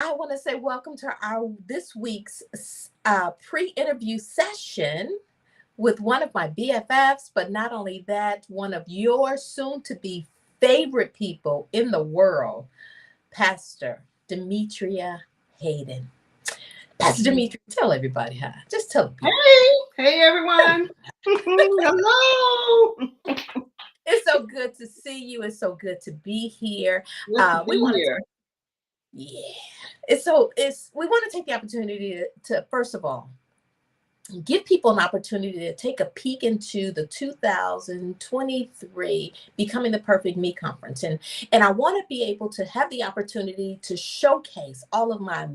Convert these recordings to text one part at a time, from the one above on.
I want to say welcome to our this week's pre-interview session with one of my BFFs, but not only that, one of your soon-to-be favorite people in the world, Pastor Demetria Hayden. Pastor Demetria, tell everybody hi. Just tell Hey, people. hey everyone. Hello. It's so good to see you. It's so good to be here. Good to We be want to here. Yeah. It's we want to take the opportunity to first of all give people an opportunity to take a peek into the 2023 Becoming the Perfect Me conference. And I want to be able to have the opportunity to showcase all of my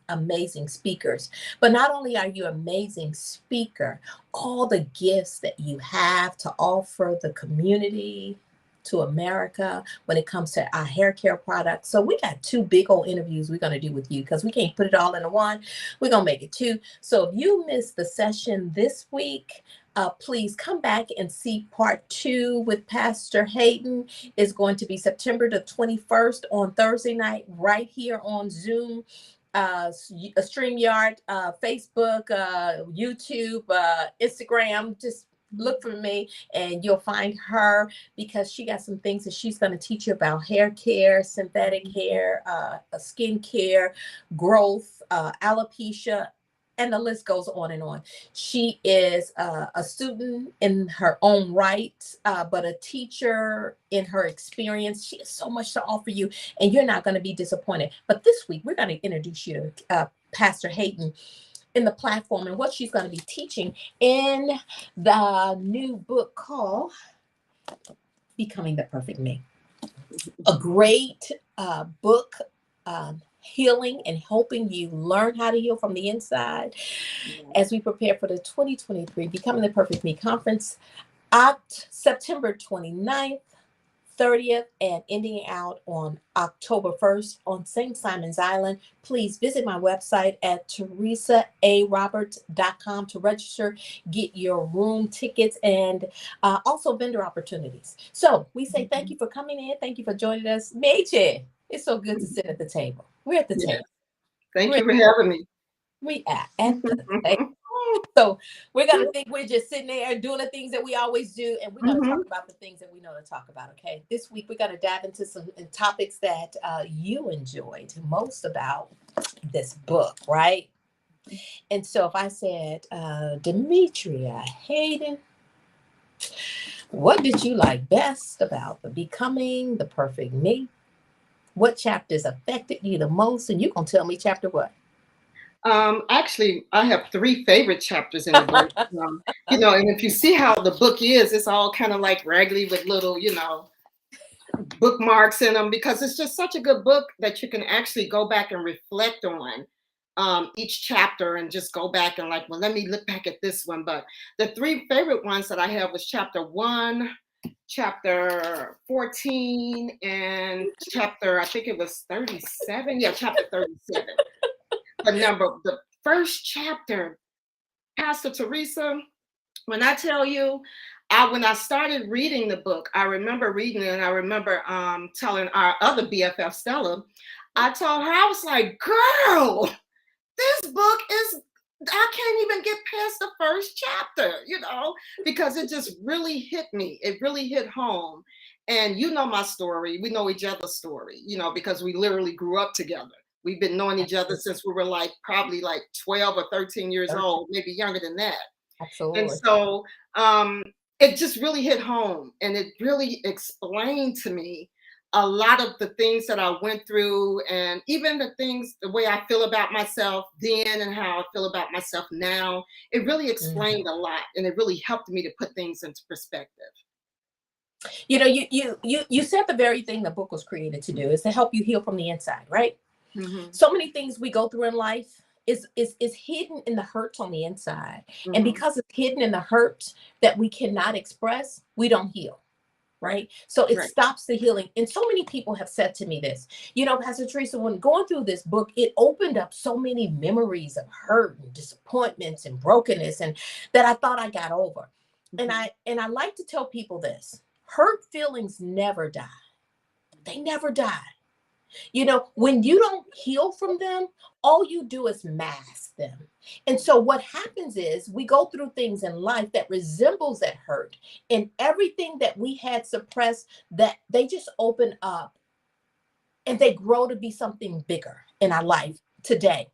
amazing speakers. But not only are you amazing speaker, all the gifts that you have to offer the community, to America when it comes to our hair care products. So we got two big old interviews we're going to do with you because we can't put it all into one. We're going to make it two. So if you missed the session this week, please come back and see part two with Pastor Hayden. Is going to be September the 21st on Thursday night, right here on Zoom, StreamYard, Facebook, YouTube, Instagram. Just look for me and you'll find her because she got some things that she's going to teach you about hair care, synthetic hair, skin care, growth, alopecia, and the list goes on and on. She is a student in her own right, but a teacher in her experience. She has so much to offer you, and you're not going to be disappointed. But this week, we're going to introduce you to Pastor Hayden in the platform and what she's going to be teaching in the new book called Becoming the Perfect Me. A great book, healing and helping you learn how to heal from the inside as we prepare for the 2023 Becoming the Perfect Me conference, September 29th. 30th and ending out on October 1st on St. Simon's Island. Please visit my website at theresaaroberts.com to register, get your room tickets, and also vendor opportunities. So we say thank you for coming in. Thank you for joining us. Meche, it's so good to sit at the table. We're at the Yeah. table. Thank We're, you for having me. we are at the table. So we're going to think we're just sitting there doing the things that we always do. And we're going to talk about the things that we know to talk about. Okay. This week, we're going to dive into some topics that you enjoyed most about this book, right? And so if I said, Demetria Hayden, what did you like best about the Becoming the Perfect Me? What chapters affected you the most? And you're going to tell me chapter what? Actually, I have three favorite chapters in the book. And if you see how the book is, it's all kind of like raggedy with little, bookmarks in them because it's just such a good book that you can actually go back and reflect on each chapter and just go back and like, well, let me look back at this one. But the three favorite ones that I have was chapter 1, chapter 14, and chapter, I think it was 37. Yeah, chapter 37. The first chapter, Pastor Theresa, when I tell you, when I started reading the book, I remember reading it and I remember telling our other BFF, Stella, I told her, I was like, girl, this book is, I can't even get past the first chapter, because it just really hit me. It really hit home. And you know my story. We know each other's story, because we literally grew up together. We've been knowing each other since we were probably 12 or 13 years old, maybe younger than that. And Absolutely. so it just really hit home and it really explained to me a lot of the things that I went through and even the way I feel about myself then and how I feel about myself now. It really Mhm. explained a lot and it really helped me to put things into perspective. You said the very thing the book was created to do is to help you heal from the inside, right? Hmm. So many things we go through in life is hidden in the hurts on the inside. And Hmm. because it's hidden in the hurt that we cannot express, we don't heal. Right. So it Right. stops the healing. And so many people have said to me this, Pastor Teresa, when going through this book, it opened up so many memories of hurt and disappointments and brokenness and that I thought I got over. And Hmm. I like to tell people this: hurt feelings never die. They never die. You know, when you don't heal from them, all you do is mask them. And so what happens is we go through things in life that resembles that hurt, and everything that we had suppressed, that they just open up and they grow to be something bigger in our life today.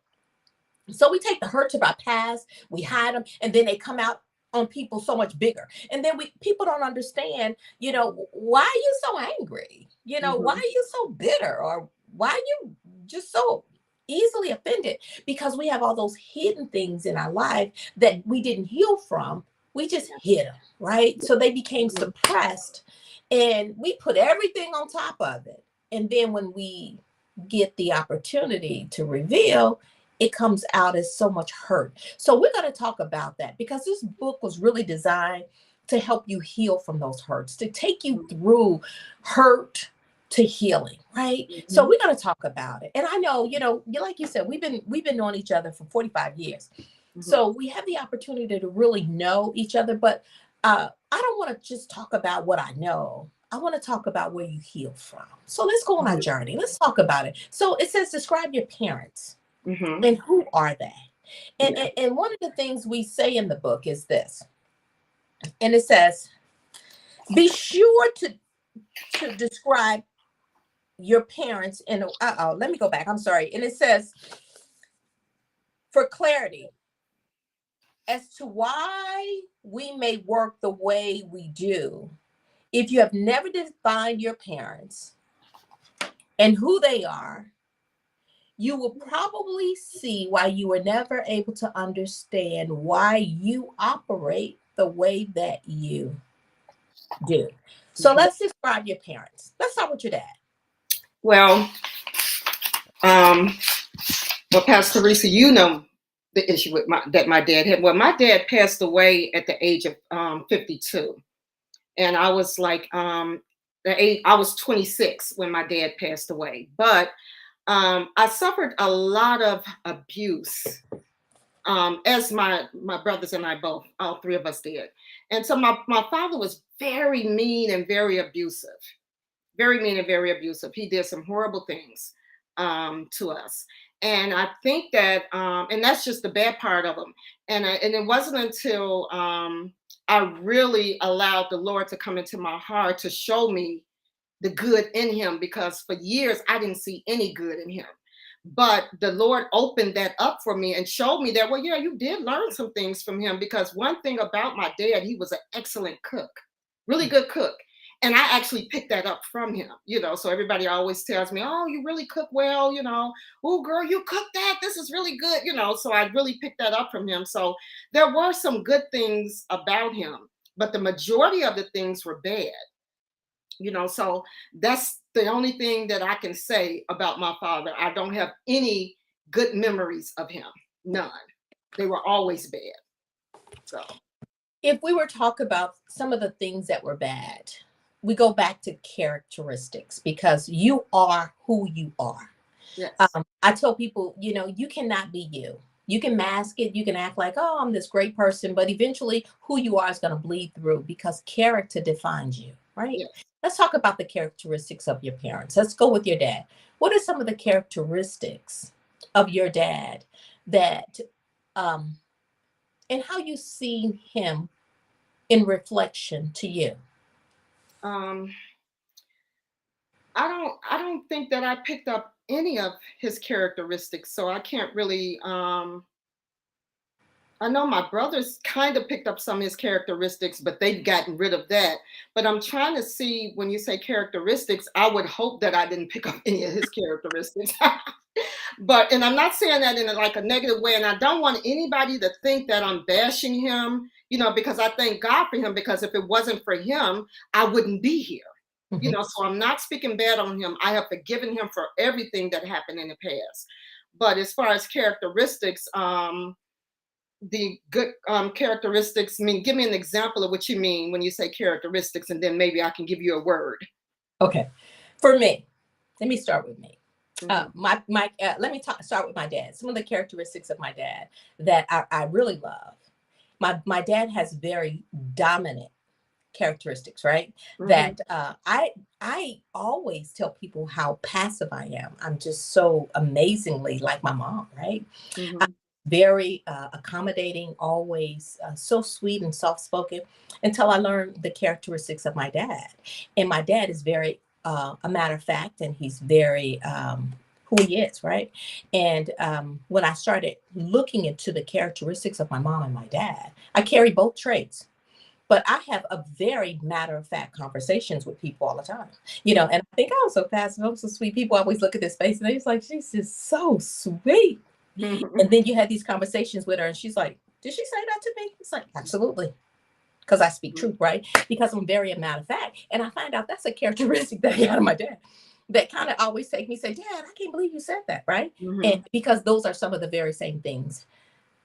So we take the hurts of our past, we hide them, and then they come out on people so much bigger. And then we people don't understand, you know, why are you so angry? You know, why are Mhm. you so bitter? Or why are you just so easily offended? Because we have all those hidden things in our life that we didn't heal from. We just hid them, right? So they became Mhm. suppressed and we put everything on top of it. And then when we get the opportunity to reveal, it comes out as so much hurt. So we're going to talk about that because this book was really designed to help you heal from those hurts, to take you through hurt to healing, right? So Mhm. we're going to talk about it. And I know, you know, like you said, we've been knowing each other for 45 years. Mhm. So we have the opportunity to really know each other, but I don't want to just talk about what I know. I want to talk about where you heal from. So let's go on our Mhm. journey. Let's talk about it. So it says, describe your parents. Mhm. And who are they? And, Yeah. and, and one of the things we say in the book is this, and it says, be sure to describe your parents in a, let me go back. I'm sorry. And it says, for clarity as to why we may work the way we do, if you have never defined your parents and who they are, you will probably see why you were never able to understand why you operate the way that you do. So Mhm. let's describe your parents. Let's start with your dad. Well, um, well, Pastor Theresa, you know the issue with my dad had. Well, my dad passed away at the age of 52, and I was like the age I was 26 when my dad passed away. But I suffered a lot of abuse, as my brothers and I both, all three of us did. And so my father was very mean and very abusive, very mean and very abusive. He did some horrible things to us. And I think that, and that's just the bad part of them. And it wasn't until I really allowed the Lord to come into my heart to show me the good in him, because for years I didn't see any good in him. But the Lord opened that up for me and showed me that, well, yeah, you did learn some things from him. Because one thing about my dad, he was an excellent cook, really good cook. And I actually picked that up from him, you know. So everybody always tells me, oh, you really cook well, you know. Oh, girl, you cook that. This is really good, you know. So I really picked that up from him. So there were some good things about him, but the majority of the things were bad, you know. So that's the only thing that I can say about my father. I don't have any good memories of him, none. They were always bad. So If we were to talk about some of the things that were bad, we go back to characteristics because you are who you are. yes. I tell people, you know, you cannot be you. You can mask it. You can act like, oh, I'm this great person, but eventually who you are is going to bleed through because character defines you, right? Yes. Let's talk about the characteristics of your parents. Let's go with your dad. What are some of the characteristics of your dad that, um, and how you see him in reflection to you? um I don't think that I picked up any of his characteristics, so I can't really I know my brothers kind of picked up some of his characteristics, but they've gotten rid of that. But I'm trying to see, when you say characteristics, I would hope that I didn't pick up any of his characteristics. But, and I'm not saying that in like a negative way, and I don't want anybody to think that I'm bashing him, you know, because I thank God for him, because if it wasn't for him, I wouldn't be here. You Mhm. know, so I'm not speaking bad on him. I have forgiven him for everything that happened in the past. But as far as characteristics, the good characteristics, I mean, give me an example of what you mean when you say characteristics, and then maybe I can give you a word. Okay. For me, let me start with me. Mhm. Let me start with my dad. Some of the characteristics of my dad that I really love. My dad has very dominant characteristics, right? Mhm. That I always tell people how passive I am. I'm just so amazingly like my mom, right? Mhm. Very accommodating, always so sweet and soft spoken, until I learned the characteristics of my dad. And my dad is very, a matter of fact, and he's very who he is, right? And when I started looking into the characteristics of my mom and my dad, I carry both traits. But I have a very matter of fact conversations with people all the time, and I think I'm so passive, I'm so sweet. People always look at this face and they're just like, she's just so sweet. And then you had these conversations with her, and she's like, "Did she say that to me?" It's like, absolutely, because I speak truth, right? Because I'm very a matter of fact, and I find out that's a characteristic that I got of my dad. That kind of always take me say, "Dad, I can't believe you said that," right? And Mhm. because those are some of the very same things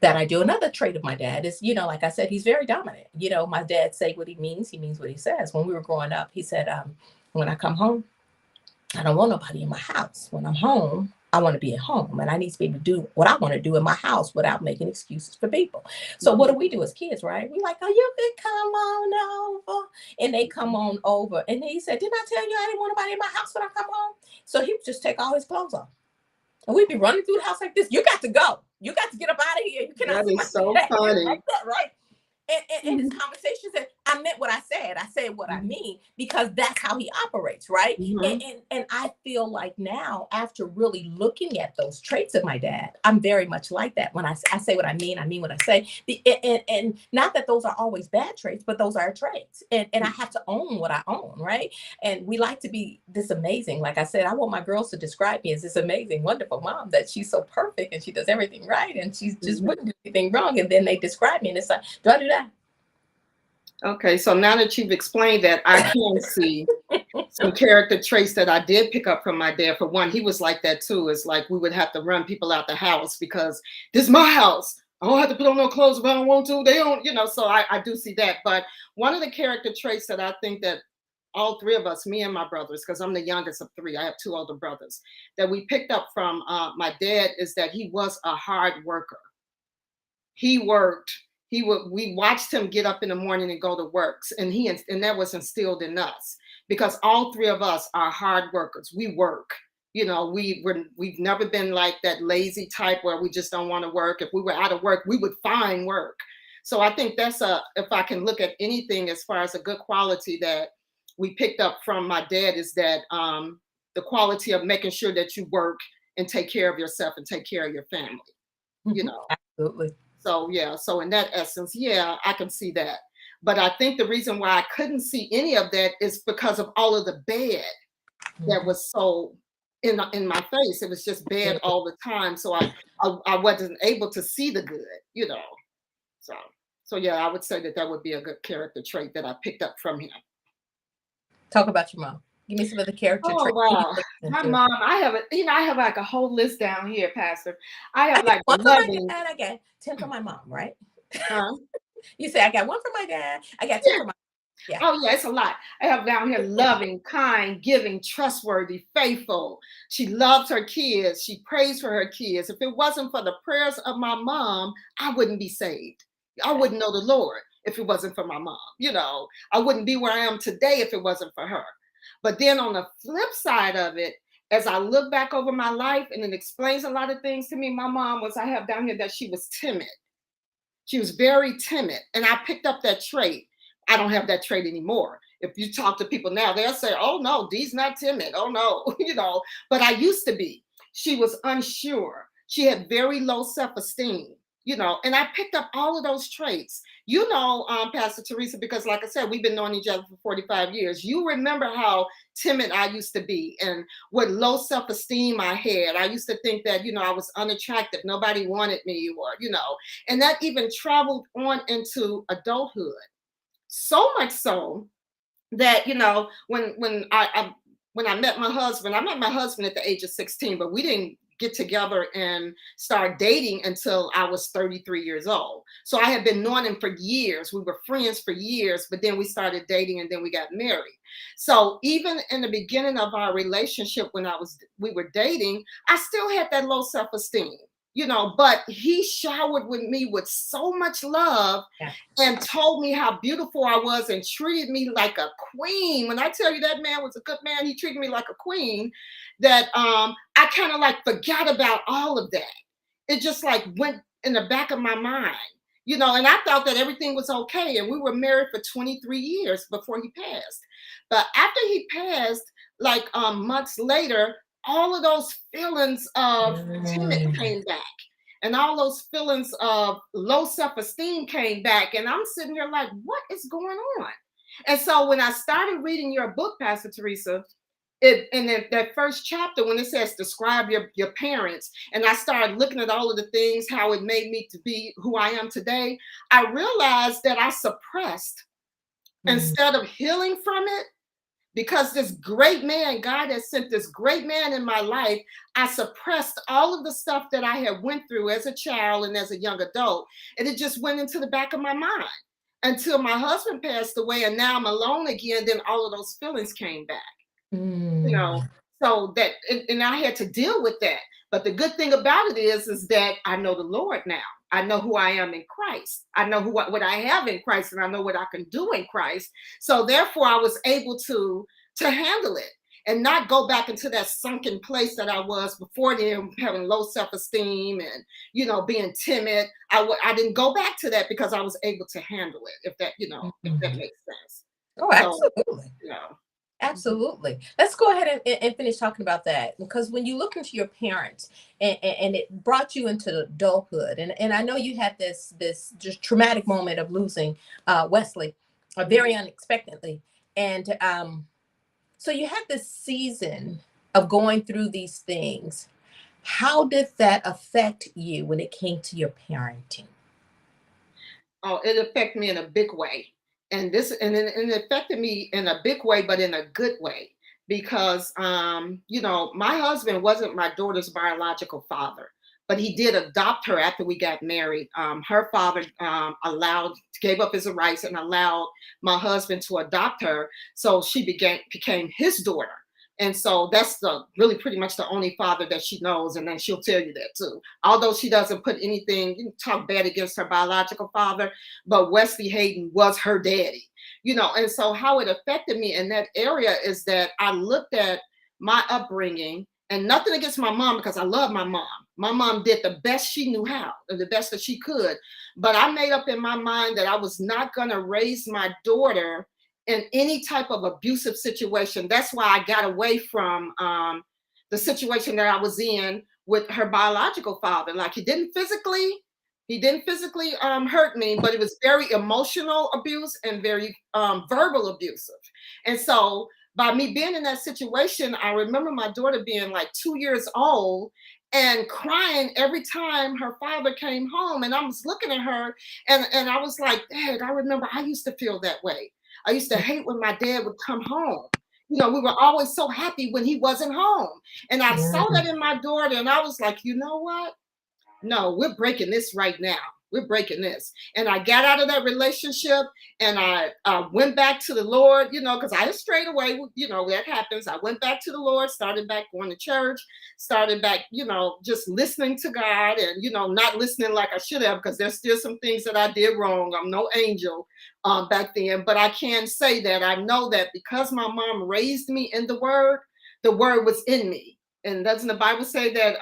that I do. Another trait of my dad is, like I said, he's very dominant. My dad say what he means what he says. When we were growing up, he said, "When I come home, I don't want nobody in my house. When I'm home, I want to be at home, and I need to be able to do what I want to do in my house without making excuses for people." So what Mhm. do we do as kids, right? We like, "Oh, you can come on over," and they come on over. And he said, "Didn't I tell you I didn't want nobody in my house when I come home?" So he would just take all his clothes off, and we'd be running through the house like this. You got to go. You got to get up out of here. You cannot That see my is so dad like funny. that, right? And his Mhm. conversations that I meant what I said. I said what I Mhm. mean because that's how he operates, right? And, Mhm. and and I feel like now, after really looking at those traits of my dad, I'm very much like that. When I say what I mean what I say. And not that those are always bad traits, but those are traits. And I have to own what I own, right? And we like to be this amazing. Like I said, I want my girls to describe me as this amazing, wonderful mom, that she's so perfect and she does everything right and she just Mhm. wouldn't do anything wrong. And then they describe me and it's like, do I do that? Okay, so now that you've explained that, I can see some character traits that I did pick up from my dad. For one, he was like that too. It's like we would have to run people out the house because this is my house. I don't have to put on no clothes if I don't want to. They don't, so I do see that. But one of the character traits that I think that all three of us, me and my brothers, because I'm the youngest of three, I have two older brothers, that we picked up from my dad is that he was a hard worker. He worked. We watched him get up in the morning and go to works, and that was instilled in us because all three of us are hard workers. We work. We've never been like that lazy type where we just don't want to work. If we were out of work, we would find work. So I think that's if I can look at anything as far as a good quality that we picked up from my dad is that the quality of making sure that you work and take care of yourself and take care of your family. You know. Absolutely. So yeah, so in that essence, yeah, I can see that. But I think the reason why I couldn't see any of that is because of all of the bad that Mhm. was so in my face. It was just bad all the time. So I wasn't able to see the good. So so yeah, I would say that that would be a good character trait that I picked up from him. Talk about your mom. Give me some of the character Oh traits. Who you wow. look My into? mom, I have like a whole list down here, Pastor. I I have got like one for my loving, dad. I got 10 for my mom, right? huh? You say I got one for my dad. I got 10 for my, yeah. Oh, yeah, it's a lot. I have down here loving, kind, giving, trustworthy, faithful. She loves her kids. She prays for her kids. If it wasn't for the prayers of my mom, I wouldn't be saved. I wouldn't know the Lord if it wasn't for my mom. I wouldn't be where I am today if it wasn't for her. But then on the flip side of it, as I look back over my life and it explains a lot of things to me, my mom was, I have down here that she was timid. She was very timid, and I picked up that trait. I don't have that trait anymore. If you talk to people now, they'll say, "Oh no, Dee's not timid." Oh no, But I used to be. She was unsure. She had very low self-esteem. And I picked up all of those traits. Pastor Theresa, because like I said, we've been knowing each other for 45 years. You remember how timid I used to be and what low self-esteem I had. I used to think that, I was unattractive. Nobody wanted me and that even traveled on into adulthood. So much so that when I met my husband, I met my husband at the age of 16, but we didn't get together and start dating until I was 33 years old. So I had been knowing him for years. We were friends for years, but then we started dating and then we got married. So even in the beginning of our relationship when we were dating, I still had that low self-esteem. but he showered with me with so much love Yeah. and told me how beautiful I was and treated me like a queen. When I tell you that man was a good man, he treated me like a queen, that I kind of like forgot about all of that. It just like went in the back of my mind, and I thought that everything was okay. And we were married for 23 years before he passed. But after he passed, like months later, all of those feelings of timid Mm. came back. And all those feelings of low self-esteem came back. And I'm sitting here like, what is going on? And so when I started reading your book, Pastor Theresa, in that first chapter, when it says describe your parents, and I started looking at all of the things, how it made me to be who I am today, I realized that I suppressed Mm. instead of healing from it. Because this great man, God has sent this great man in my life, I suppressed all of the stuff that I had went through as a child and as a young adult. And it just went into the back of my mind until my husband passed away and now I'm alone again. Then all of those feelings came back, you know. Mm. So that, and I had to deal with that. But the good thing about it is that I know the Lord now. I know who I am in Christ. I know what I have in Christ, and I know what I can do in Christ. So therefore, I was able to handle it and not go back into that sunken place that I was before then, having low self-esteem and being timid. I didn't go back to that because I was able to handle it. If that Mm. makes sense. Oh, So absolutely. you know. Absolutely. Let's go ahead and finish talking about that, because when you look into your parents and it brought you into adulthood, and I know you had this just traumatic moment of losing Wesley very unexpectedly, and so you had this season of going through these things. How did that affect you when it came to your parenting? Oh, it affected me in a big way. And it affected me in a big way, but in a good way. Because my husband wasn't my daughter's biological father, but he did adopt her after we got married. Her father gave up his rights and allowed my husband to adopt her. So she became his daughter. And so that's the really pretty much the only father that she knows. And then she'll tell you that too. Although she doesn't put anything, talk bad against her biological father, but Wesley Hayden was her daddy. And so how it affected me in that area is that I looked at my upbringing, and nothing against my mom because I love my mom. My mom did the best she knew how and the best that she could. But I made up in my mind that I was not going to raise my daughter in any type of abusive situation. That's why I got away from the situation that I was in with her biological father. Like he didn't physically hurt me, but it was very emotional abuse and very verbal abusive. And so by me being in that situation, I remember my daughter being like 2 years old and crying every time her father came home. And I was looking at her and I was like, Dad, I remember I used to feel that way. I used to hate when my dad would come home. We were always so happy when he wasn't home. And I saw that Mm. in my daughter, and I was like, you know what? No, we're breaking this right now. We're breaking this. And I got out of that relationship and I went back to the Lord, because I strayed away. That happens. I went back to the Lord, started back going to church, started back, just listening to God and, not listening like I should have because there's still some things that I did wrong. I'm no angel back then. But I can say that I know that because my mom raised me in the word was in me. And doesn't the Bible say that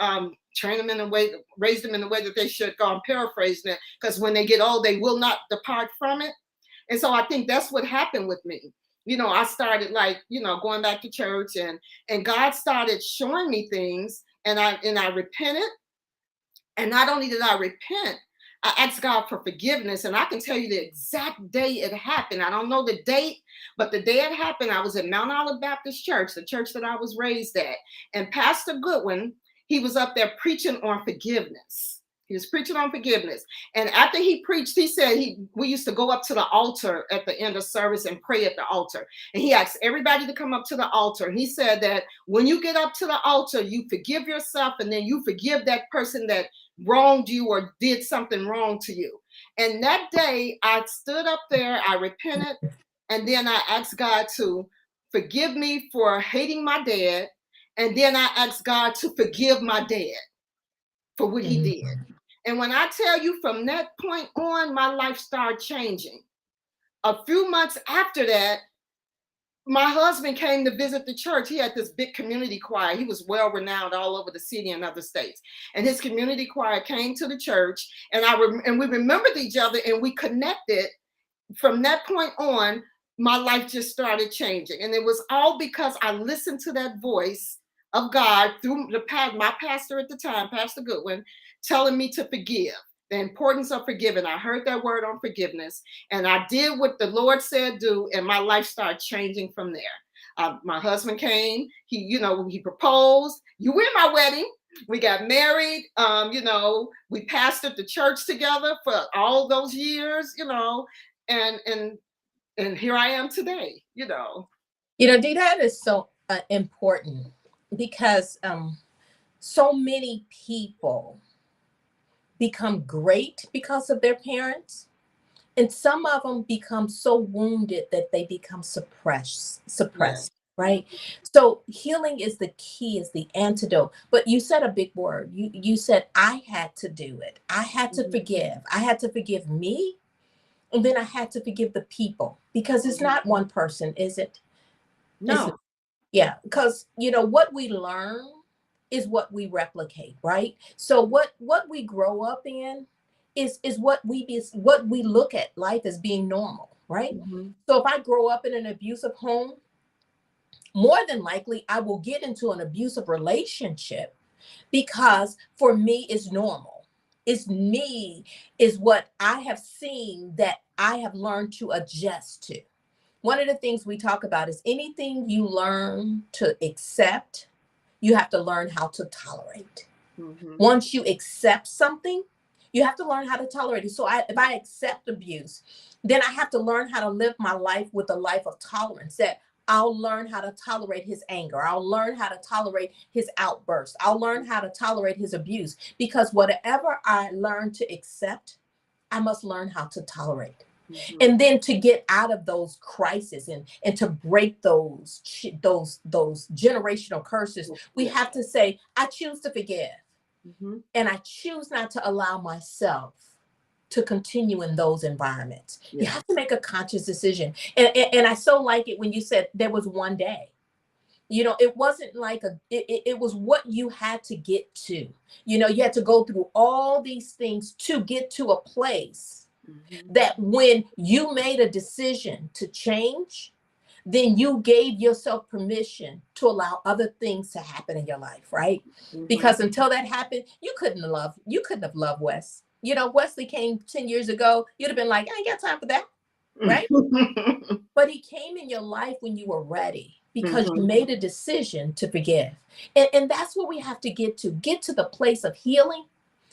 train them in a way, raise them in the way that they should go? I'm paraphrasing it because when they get old, they will not depart from it. And so I think that's what happened with me. I started like, going back to church and God started showing me things and I repented. And not only did I repent, I asked God for forgiveness. And I can tell you the exact day it happened. I don't know the date, but the day it happened, I was at Mount Olive Baptist Church, the church that I was raised at. And Pastor Goodwin, he was up there preaching on forgiveness. He was preaching on forgiveness. And after he preached, he said we used to go up to the altar at the end of service and pray at the altar. And he asked everybody to come up to the altar. And he said that when you get up to the altar, you forgive yourself and then you forgive that person that wronged you or did something wrong to you. And that day I stood up there, I repented, and then I asked God to forgive me for hating my dad. And then I asked God to forgive my dad. for what he did. Mhm. And when I tell you from that point on, my life started changing. A few months after that, my husband came to visit the church. He had this big community choir. He was well renowned all over the city and other states. And his community choir came to the church, and we remembered each other, and we connected. From that point on, my life just started changing, and it was all because I listened to that voice of God through my pastor at the time, Pastor Goodwin, telling me to forgive. The importance of forgiving. I heard that word on forgiveness, and I did what the Lord said do, and my life started changing from there. My husband came. He proposed. You were in my wedding. We got married. We pastored the church together for all those years. And here I am today. Dee, that is so important because so many people become great because of their parents. And some of them become so wounded that they become suppressed, Yeah. right? So healing is the key, is the antidote. But you said a big word. You said, I had to do it. I had to forgive. I had to forgive me. And then I had to forgive the people, because it's not one person, is it? It's, No. yeah, because what we learn is what we replicate, right? So what we grow up in is what we look at life as being normal, right? Mhm. So if I grow up in an abusive home, more than likely I will get into an abusive relationship, because for me it's normal. It's me, is what I have seen that I have learned to adjust to. One of the things we talk about is anything you learn to accept, you have to learn how to tolerate. Mhm. Once you accept something, you have to learn how to tolerate it. So if I accept abuse, then I have to learn how to live my life with a life of tolerance, that I'll learn how to tolerate his anger. I'll learn how to tolerate his outbursts. I'll learn how to tolerate his abuse, because whatever I learn to accept, I must learn how to tolerate. Mhm. And then to get out of those crises, and to break those generational curses, we Yeah. have to say, I choose to forgive, Mhm. and I choose not to allow myself to continue in those environments. You Yeah. have to make a conscious decision. And I so like it when you said there was one day. It wasn't like it was what you had to get to. You had to go through all these things to get to a place Mhm. that when you made a decision to change, then you gave yourself permission to allow other things to happen in your life, right? Mhm. Because until that happened, you couldn't have loved Wes. Wesley came 10 years ago, you'd have been like, I ain't got time for that, right? But he came in your life when you were ready, because you Mhm. made a decision to forgive. And that's what we have to get to the place of healing,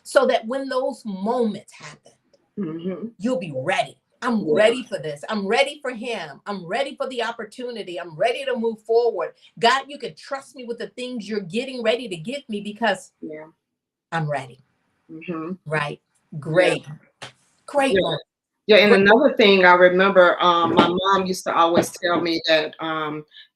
so that when those moments happen, Mhm. you'll be ready. I'm Yeah. ready for this. I'm ready for him. I'm ready for the opportunity. I'm ready to move forward. God, you can trust me with the things you're getting ready to give me, because Yeah. I'm ready. Mhm. Right. Yeah. Great. Great Yeah. one. Yeah, and Great. another thing I remember, my mom used to always tell me that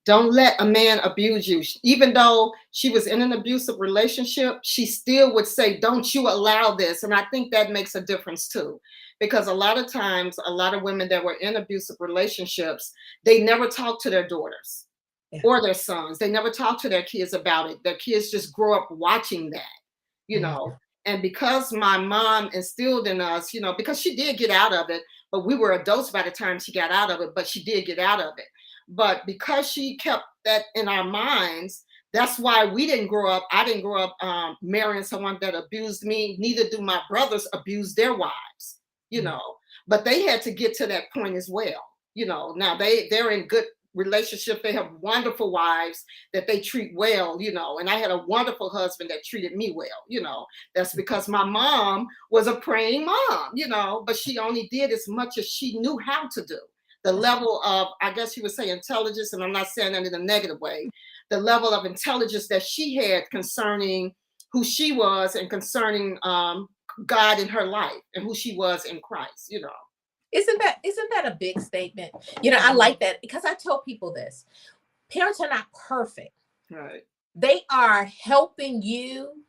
don't let a man abuse you. Even though she was in an abusive relationship, she still would say, "Don't you allow this." And I think that makes a difference too, because a lot of times, a lot of women that were in abusive relationships, they never talk to their daughters Yeah. or their sons. They never talk to their kids about it. Their kids just grow up watching that, you Mhm. know. And because my mom instilled in us, because she did get out of it, but we were adults by the time she got out of it, but she did get out of it. But because she kept that in our minds, that's why we didn't grow up. I didn't grow up marrying someone that abused me. Neither do my brothers abuse their wives, you Mhm. know. But they had to get to that point as well. Now they're in good relationship. They have wonderful wives that they treat well, and I had a wonderful husband that treated me well. That's because my mom was a praying mom, but she only did as much as she knew how to do. The level of, I guess you would say, intelligence, and I'm not saying that in a negative way, the level of intelligence that she had concerning who she was, and concerning God in her life, and who she was in Christ. Isn't that a big statement? I like that, because I tell people this. Parents are not perfect. Right. They are helping you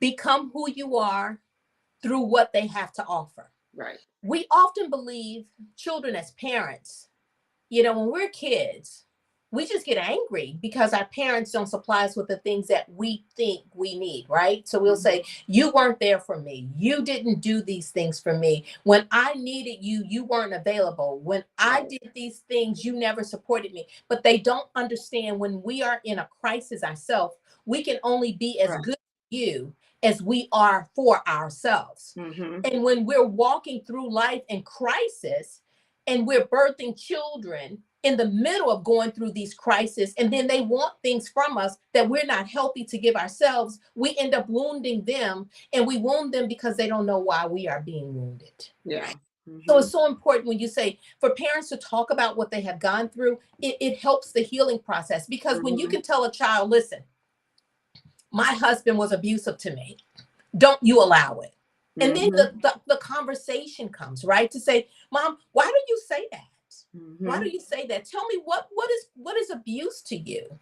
become who you are through what they have to offer. Right. We often believe children as parents, you know, when we're kids, we just get angry because our parents don't supply us with the things that we think we need, right? So we'll say, you weren't there for me. You didn't do these things for me. When I needed you, you weren't available. When I did these things, you never supported me. But they don't understand when we are in a crisis ourselves, we can only be as good for you as we are for ourselves. And when we're walking through life in crisis and we're birthing children in the middle of going through these crises, and then they want things from us that we're not healthy to give ourselves, we end up wounding them, and we wound them because they don't know why we are being wounded. Yeah. So it's so important when you say for parents to talk about what they have gone through, it helps the healing process. Because when you can tell a child, listen, my husband was abusive to me, don't you allow it. And then the conversation comes, right? To say, Mom, why do you say that? Why do you say that? Tell me what is abuse to you?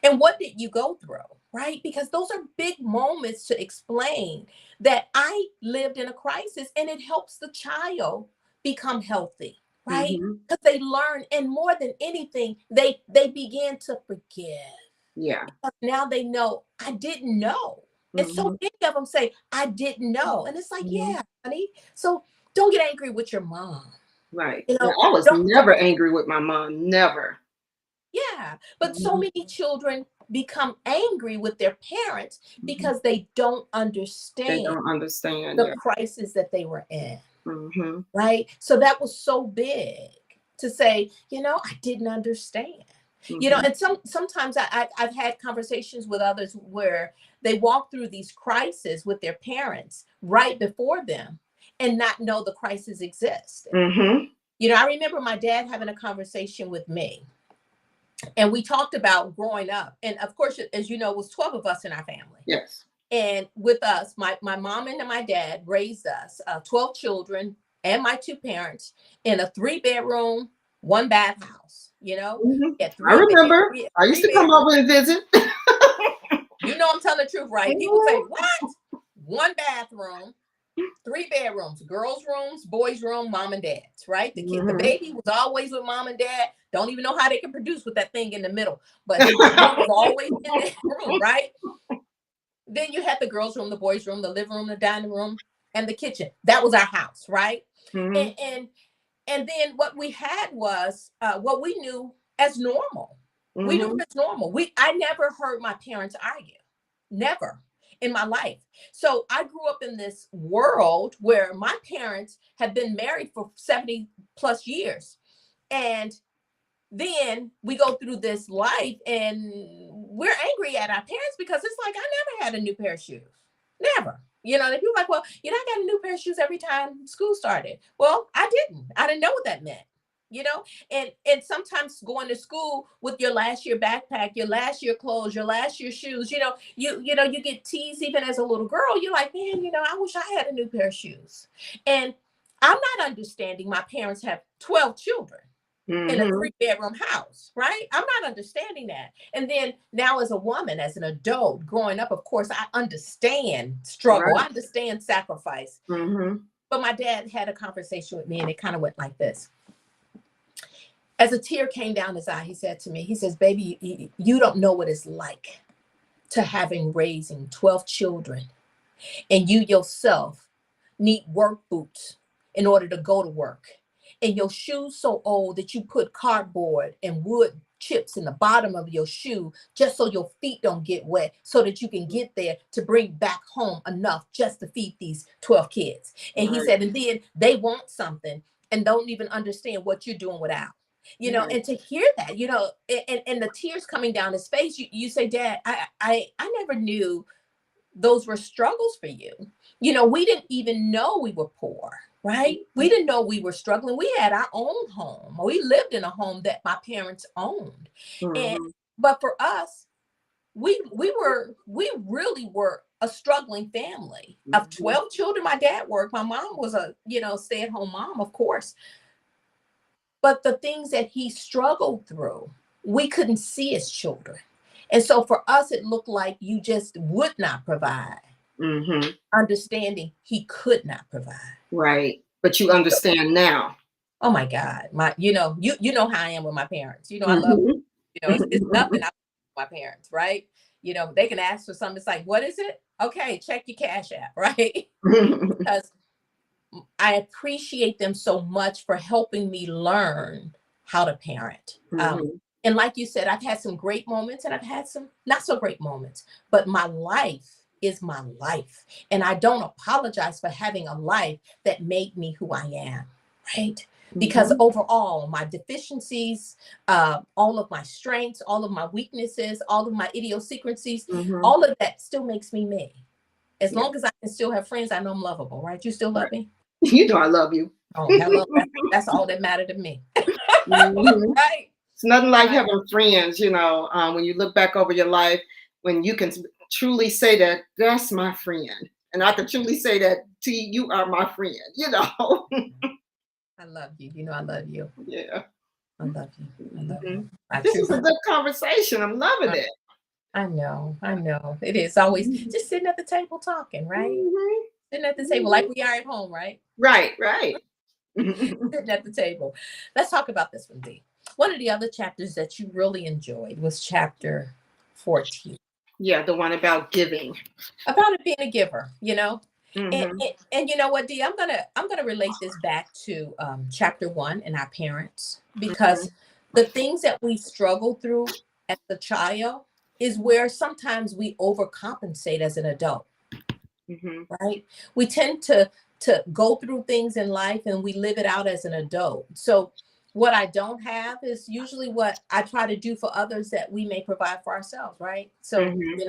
And what did you go through? Right? Because those are big moments to explain that I lived in a crisis, and it helps the child become healthy, right? Because they learn, and more than anything, they begin to forgive. Yeah. Because now they know, I didn't know. And so many of them say, I didn't know. And it's like, yeah, honey. So don't get angry with your mom. Right. You know, I was never angry with my mom. Never. Yeah. But so many children become angry with their parents because they don't They understand don't understand. the crisis that they were in. Yeah. Right. So that was so big to say, you know, I didn't understand. You know, and sometimes I've had conversations with others where they walk through these crises with their parents right before them and not know the crisis exists. You know, I remember my dad having a conversation with me, and we talked about growing up. And of course, as you know, it was 12 of us in our family. Yes. And with us, my mom and my dad raised us, 12 children and my two parents, in a 3-bedroom, 1-bath house. You know, I remember. I used to come over and visit. You know, I'm telling the truth, right? People say, what? 1 bathroom, 3 bedrooms, girls' rooms, boys' room, mom and dad's, right? The baby was always with mom and dad. Don't even know how they can produce with that thing in the middle, but he was always in that room, right? Then you had the girls' room, the boys' room, the living room, the dining room, and the kitchen. That was our house, right? And then what we had was what we knew as normal. We knew it as normal. I never heard my parents argue. Never in my life. So I grew up in this world where my parents have been married for 70 plus years. And then we go through this life and we're angry at our parents because it's like, I never had a new pair of shoes. Never. You know, and people are like, well, you know, I got a new pair of shoes every time school started. Well, I didn't know what that meant. You know, and sometimes going to school with your last year backpack, your last year clothes, your last year shoes, you know, you get teased even as a little girl. You're like, man, you know, I wish I had a new pair of shoes. And I'm not understanding my parents have 12 children in a 3-bedroom house, right? I'm not understanding that. And then now as a woman, as an adult growing up, of course, I understand struggle. I understand sacrifice. But my dad had a conversation with me and it kind of went like this. As a tear came down his eye, he said to me, he says, baby, you don't know what it's like to raising 12 children, and you yourself need work boots in order to go to work. And your shoes so old that you put cardboard and wood chips in the bottom of your shoe just so your feet don't get wet, so that you can get there to bring back home enough just to feed these 12 kids. And he said, and then they want something and don't even understand what you're doing without. You know, and to hear that, you know, and the tears coming down his face, you say, Dad, I never knew those were struggles for you. You know, we didn't even know we were poor, right? We didn't know we were struggling. We had our own home. We lived in a home that my parents owned. But for us, we really were a struggling family of 12 children. My dad worked. My mom was a, you know, stay-at-home mom, of course. But the things that he struggled through, we couldn't see as children. And so for us, it looked like you just would not provide. Mm-hmm. understanding he could not provide. Right. But you understand now. Oh my God, you know how I am with my parents. You know I love, Mm-hmm. it's nothing I my parents, right? They can ask for something. It's like, what is it? Okay, check your cash app, right? Because I appreciate them so much for helping me learn how to parent. Mm-hmm. And like you said, I've had some great moments and I've had some not so great moments, but my life is my life. And I don't apologize for having a life that made me who I am, right? Because Mm-hmm. overall, my deficiencies, all of my strengths, all of my weaknesses, all of my idiosyncrasies, Mm-hmm. all of that still makes me me. As Yeah. long as I can still have friends, I know I'm lovable, right? You still Right. love me? You know I love you. Oh, hello. That's all that mattered to me. Mm-hmm. Right? It's nothing like Right. having friends, when you look back over your life, when you can truly say that that's my friend. And I can truly say that to you, you are my friend. I love you. You know, I love you. Yeah. I love you. I love you. Mhm. I This is a truly. good conversation. I'm loving it. I know. I know. It is always Mhm. just sitting at the table talking, right? Mhm. Sitting at the table Mhm. like we are at home, right? Right, right. Mhm. Sitting at the table. Let's talk about this one, D. One of the other chapters that you really enjoyed was chapter 14, Yeah, the one about giving. about it being a giver, you know. And, Hmm. and, and you know what, D, I'm gonna relate this back to chapter 1 and our parents, Hmm. because the things that we struggle through as a child is where sometimes we overcompensate as an adult, Hmm. right? We tend to go through things in life and we live it out as an adult. So what I don't have is usually what I try to do for others that we may provide for ourselves, right? So, Hmm.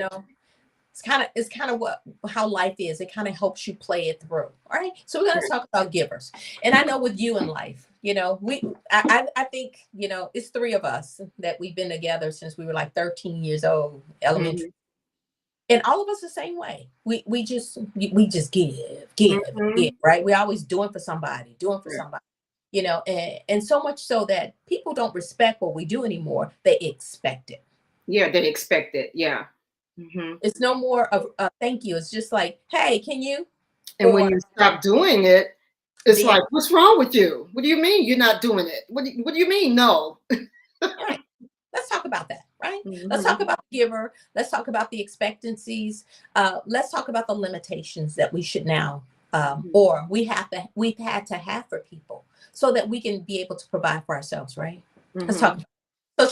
it's kind of what how life is. It kind of helps you play it through. All right. So we're going to talk about givers. And I know with you in life, I think, it's three of us that we've been together since we were like 13 years old, elementary. Hmm. And all of us the same way. We just give, Hmm. right? We're always doing for somebody, doing for Right. somebody. And so much so that people don't respect what we do anymore. They expect it. Yeah, they expect it. Yeah. Hmm. It's no more of a thank you. It's just like, hey, can you? And when Or you stop doing it, it's then, like, what's wrong with you? What do you mean you're not doing it? What do you mean no? right. Let's talk about that, right? Let's Hmm. talk about the giver. Let's talk about the expectancies. Let's talk about the limitations that we should now, or we've had to have for people so that we can be able to provide for ourselves, right? Let's Hmm. talk. So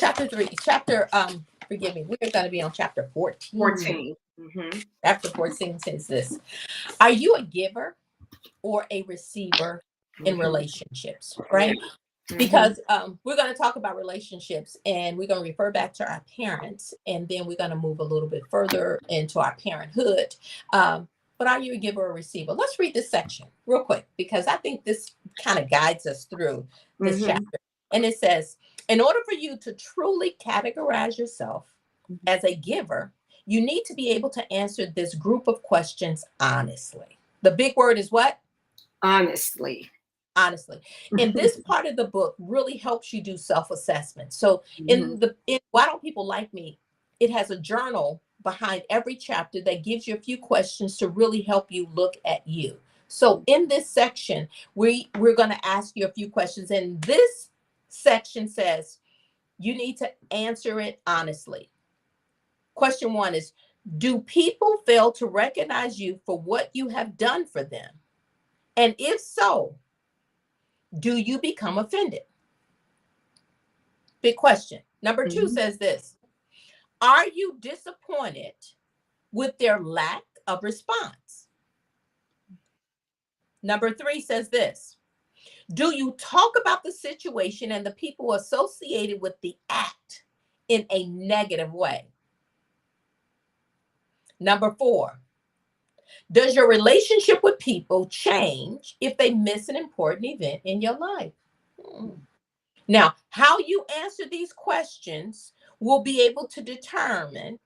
forgive me, we're going to be on chapter 14. 14. Hmm. Chapter 14 says this: Are you a giver or a receiver in Hmm. relationships, Yeah. right? Hmm. Because we're going to talk about relationships and we're going to refer back to our parents, and then we're going to move a little bit further into our parenthood. But are you a giver or receiver? Let's read this section real quick because I think this kind of guides us through this Hmm. chapter. And it says, in order for you to truly categorize yourself as a giver, you need to be able to answer this group of questions honestly. The big word is what? Honestly. Honestly. And this part of the book really helps you do self-assessment. So Hmm. in Why Don't People Like Me, it has a journal behind every chapter that gives you a few questions to really help you look at you. So in this section, we're going to ask you a few questions, and this section says you need to answer it honestly. Question 1 is, do people fail to recognize you for what you have done for them? And if so, do you become offended? Big question. Number 2 Hmm. says this: Are you disappointed with their lack of response? Number 3 says this: Do you talk about the situation and the people associated with the act in a negative way? Number 4: Does your relationship with people change if they miss an important event in your life? Hmm. Now, how you answer these questions will be able to determine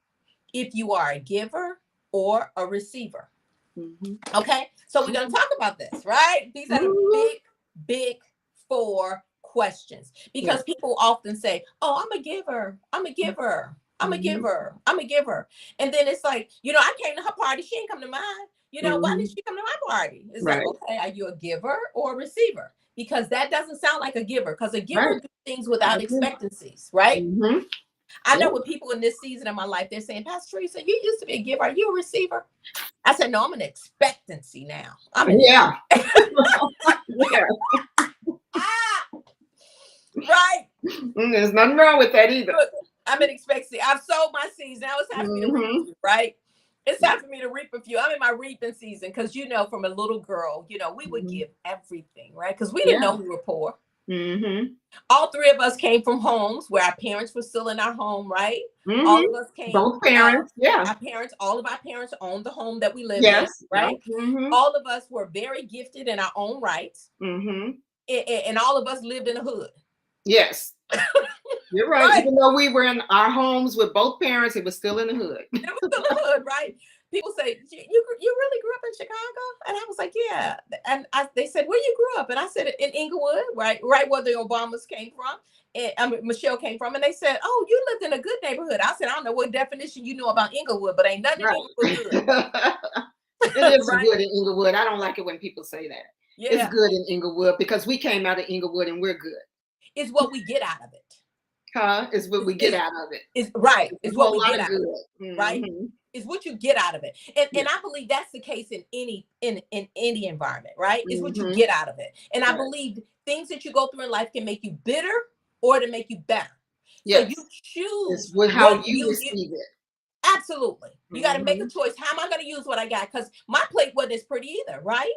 if you are a giver or a receiver. Hmm. Okay, so we're going to talk about this, right? These are the Hmm. big 4 questions Yeah. because people often say, oh, I'm a giver. I'm a giver. I'm a giver. I'm a giver. And then it's like, I came to her party. She ain't come to mine. Why did she come to my party? It's like, Right. okay, are you a giver or a receiver? Because that doesn't sound like a giver. Because a giver Right. does things without expectancies, right? I know Yeah. with people in this season of my life, they're saying, Pastor Theresa, you used to be a giver. Are you a receiver? I said, no, I'm an expectancy now. I'm an Yeah. Yeah. Right. There's nothing wrong with that either. Look, I'm an expectancy. I've sowed my seeds. Now it's time for me to reap a few, right? It's time for me to reap a few. I'm in my reaping season because, from a little girl, we would give everything, right? Because we didn't know we were poor. All three of us came from homes where our parents were still in our home, right? All of us came. Both parents, all of our parents owned the home that we lived in, right? All of us were very gifted in our own rights. And all of us lived in the hood. Yes. You're right. Even though we were in our homes with both parents, it was still in the hood. It was still in the hood, right? People say, you really grew up in Chicago? And I was like, yeah. And they said, where you grew up? And I said, in Inglewood, right where the Obamas came from. And Michelle came from. And they said, oh, you lived in a good neighborhood. I said, I don't know what definition you know about Inglewood, but ain't nothing in Inglewood good. It is good in Inglewood. I don't like it when people say that. Yeah. It's good in Inglewood because we came out of Inglewood and we're good. It's what we get out of it. Is what we get out of it. It's right. It's what we get out of it. Right. It's what you get out of it. And I believe that's the case in any environment, right? It's what you get out of it. And I believe things that you go through in life can make you bitter or to make you better. Yes. So you choose how you receive it. Absolutely. You got to make a choice. How am I going to use what I got? Because my plate wasn't as pretty either, right?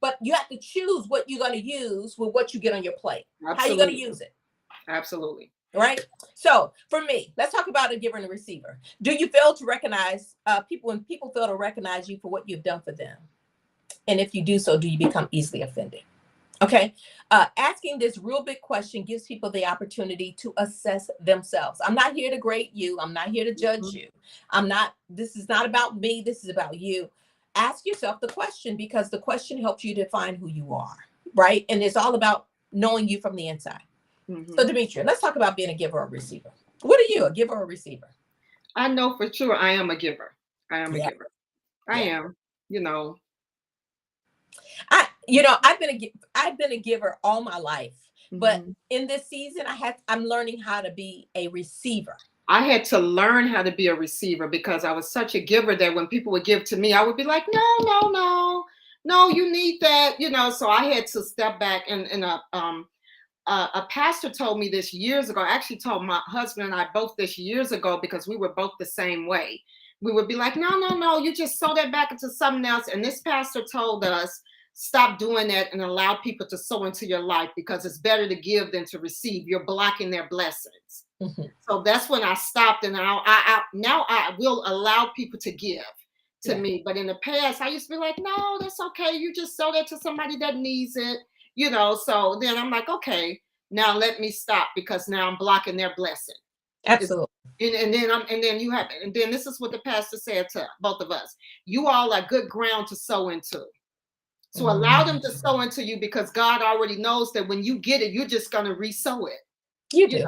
But you have to choose what you're going to use with what you get on your plate. Absolutely. How are you going to use it? Absolutely. Right. So for me, let's talk about a giver and a receiver. Do you fail to recognize people when people fail to recognize you for what you've done for them? And if you do so, do you become easily offended? Okay. Asking this real big question gives people the opportunity to assess themselves. I'm not here to grade you. I'm not here to judge you. This is not about me. This is about you. Ask yourself the question because the question helps you define who you are. Right. And it's all about knowing you from the inside. So Demetria, let's talk about being a giver or a receiver. What are you, a giver or a receiver? I know for sure I am a giver. I am a giver. I am, I've been a giver all my life, but in this season I'm learning how to be a receiver. I had to learn how to be a receiver because I was such a giver that when people would give to me, I would be like, no, you need that, so I had to step back and a pastor told me this years ago. I actually told my husband and I both this years ago because we were both the same way. We would be like, no, you just sow that back into something else. And this pastor told us, stop doing that and allow people to sow into your life because it's better to give than to receive. You're blocking their blessings. So that's when I stopped and now I will allow people to give to me. But in the past, I used to be like, no, that's okay. You just sow that to somebody that needs it. So then I'm like, okay, now let me stop because now I'm blocking their blessing. Absolutely. And then this is what the pastor said to both of us. You all are good ground to sow into. So allow them to sow into you because God already knows that when you get it, you're just going to re-sow it. You do.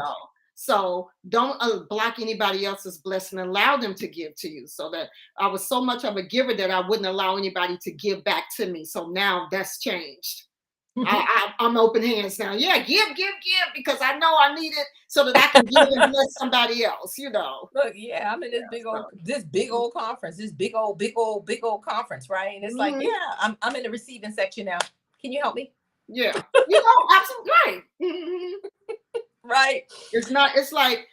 So don't block anybody else's blessing. Allow them to give to you. So that I was so much of a giver that I wouldn't allow anybody to give back to me. So now that's changed. I'm open hands now. Yeah, give, because I know I need it so that I can give and bless somebody else, Look, I'm in this big old conference, this big old conference, right? And it's like, I'm in the receiving section now. Can you help me? Yeah, absolutely right. Right. It's like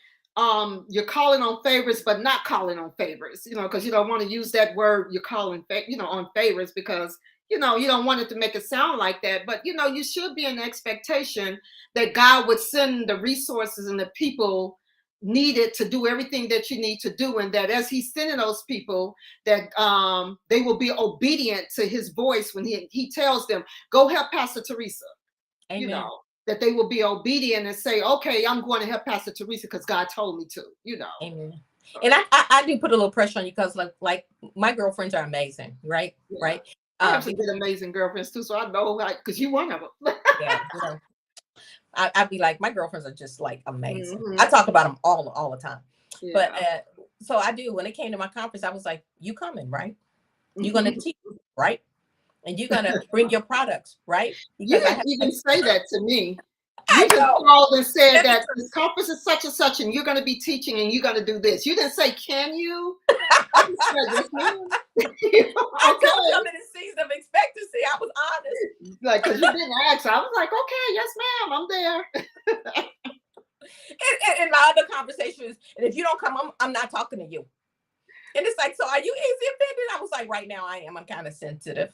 you're calling on favors, but not calling on favors, because you don't want to use that word you're calling, on favors because you don't want it to make it sound like that, but you should be in expectation that God would send the resources and the people needed to do everything that you need to do, and that as He's sending those people, that they will be obedient to His voice when He tells them, "Go help Pastor Theresa." Amen. That they will be obedient and say, "Okay, I'm going to help Pastor Theresa because God told me to." Amen. And I do put a little pressure on you because like my girlfriends are amazing, right? Right. I have some good, amazing girlfriends too, so I know, because you one of them. I'd be like, my girlfriends are just like amazing. Mhm. I talk about them all the time. But Yeah. so I do. When it came to my conference, I was like, "You coming, right? You're gonna teach, right? And you're gonna bring your products, right? You Because I didn't have, even say that to me. You I just know called and said that's the that truth. this conference is such and such, and you're going to be teaching, and you're going to do this. You didn't say, "Can you?" I just said, "Yes, ma'am." I told you Okay, I'm in a season of expectancy. I was honest. like because you didn't ask. I was like, "Okay, yes, ma'am, I'm there." And my other conversation is, and if you don't come, I'm not talking to you. And it's like, so are you easy offended? I was like, right now I am. I'm kind of sensitive.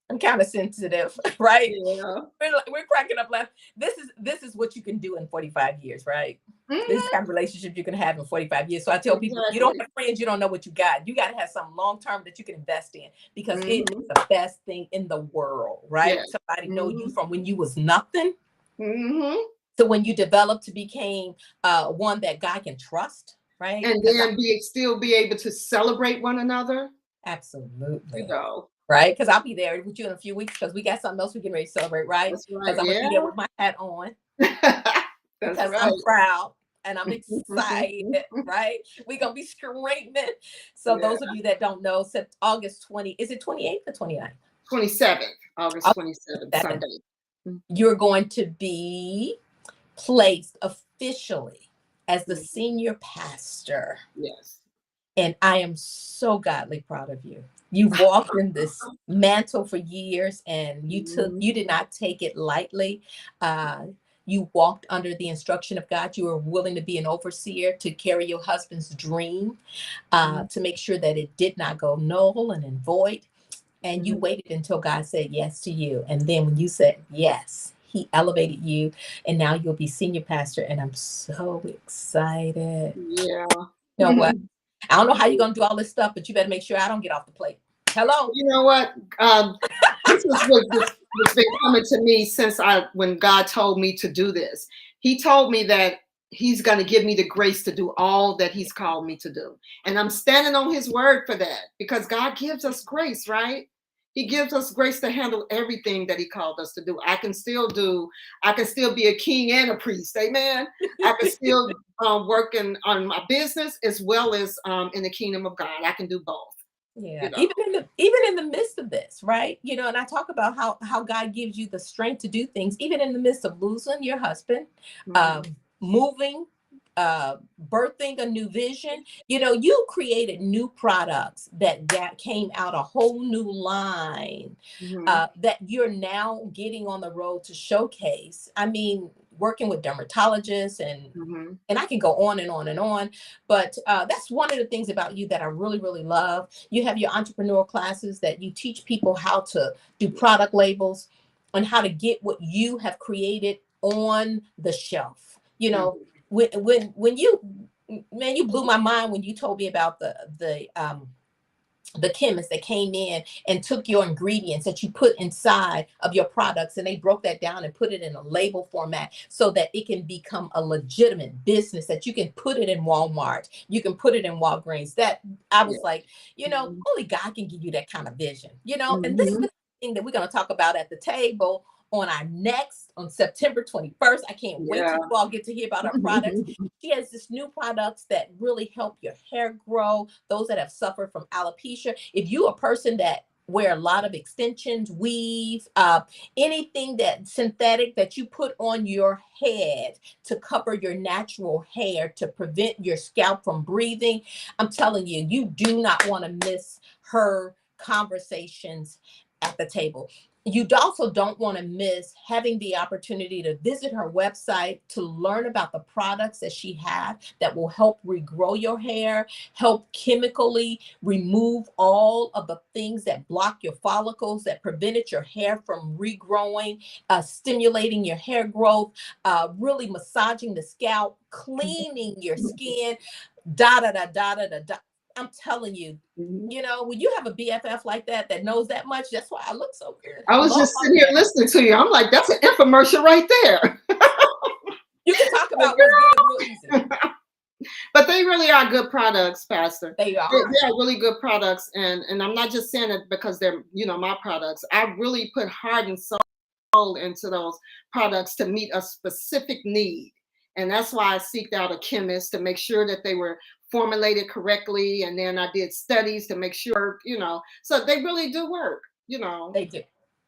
I'm kind of sensitive, right? Yeah. We're cracking up laughing. This is what you can do in 45 years, right? This is the Mhm. kind of relationship you can have in 45 years. So I tell people, you don't Exactly. have friends, you don't know what you got. You got to have some long term that you can invest in because it is Mhm. the best thing in the world, right? Yes. Somebody know you Mhm. from when you was nothing Mhm. to when you develop to became one that God can trust, right? And Because then still be able to celebrate one another. You absolutely. know. Right? Because I'll be there with you in a few weeks because we got something else we getting ready to celebrate, right? That's right. Because I'm gonna be there Yeah. with my hat on That's because I'm right. proud and I'm excited, right? We're gonna be screaming. So Yeah. those of you that don't know, August 20, is it 28th or 29th? 27th, August 27th, 7th, Sunday. Mm, you're going to be placed officially as the mhm. senior pastor. Yes. And I am so godly proud of you. You've walked in this mantle for years and Mhm. you did not take it lightly. Uh, you walked under the instruction of God. You were willing to be an overseer to carry your husband's dream, Mhm. to make sure that it did not go null and in void. And you Mhm. waited until God said yes to you. And then when you said yes, he elevated you and now you'll be senior pastor. And I'm so excited. Yeah. You know what? I don't know how you're gonna do all this stuff, but you better make sure I don't get off the plate. Hello. You know what? This is what has been coming to me since when God told me to do this. He told me that He's going to give me the grace to do all that He's called me to do, and I'm standing on His word for that because God gives us grace, right? He gives us grace to handle everything that He called us to do. I can still do. I can still be a king and a priest. Amen. I can still working on my business as well as in the kingdom of God. I can do both. Yeah, You know. even in the midst of this, right? And I talk about how God gives you the strength to do things, even in the midst of losing your husband, Mhm. um, moving, birthing a new vision. You created new products that came out a whole new line Mhm. that you're now getting on the road to showcase. I mean, working with dermatologists Mhm. and I can go on and on and on, but that's one of the things about you that I really, really love. You have your entrepreneurial classes that you teach people how to do product labels and how to get what you have created on the shelf. Mhm. When you, man, you blew my mind when you told me about the chemist that came in and took your ingredients that you put inside of your products and they broke that down and put it in a label format so that it can become a legitimate business that you can put it in Walmart, you can put it in Walgreens. That I Yeah. was like, Mhm. only God can give you that kind of vision, and this is Mhm. the thing that we're going to talk about at the table on September 21st. I can't wait till Yeah. you all get to hear about our products. She has this new products that really help your hair grow. Those that have suffered from alopecia. If you a person that wear a lot of extensions, weave, anything that synthetic that you put on your head to cover your natural hair to prevent your scalp from breathing, I'm telling you, you do not want to miss her conversations at the table. You also don't want to miss having the opportunity to visit her website to learn about the products that she has that will help regrow your hair, help chemically remove all of the things that block your follicles, that prevented your hair from regrowing, stimulating your hair growth, really massaging the scalp, cleaning your skin, da da da da da da da. I'm telling you, Mhm. when you have a BFF like that knows that much, that's why I look so good. I was Hello, just sitting here listening to you. I'm like, that's an infomercial right there. you can talk Like, about what's good real easy. but they really are good products, Pastor. They are. They are really good products, and I'm not just saying it because they're my products. I really put heart and soul into those products to meet a specific need. And that's why I seeked out a chemist to make sure that they were formulated correctly. And then I did studies to make sure, so they really do work, They do.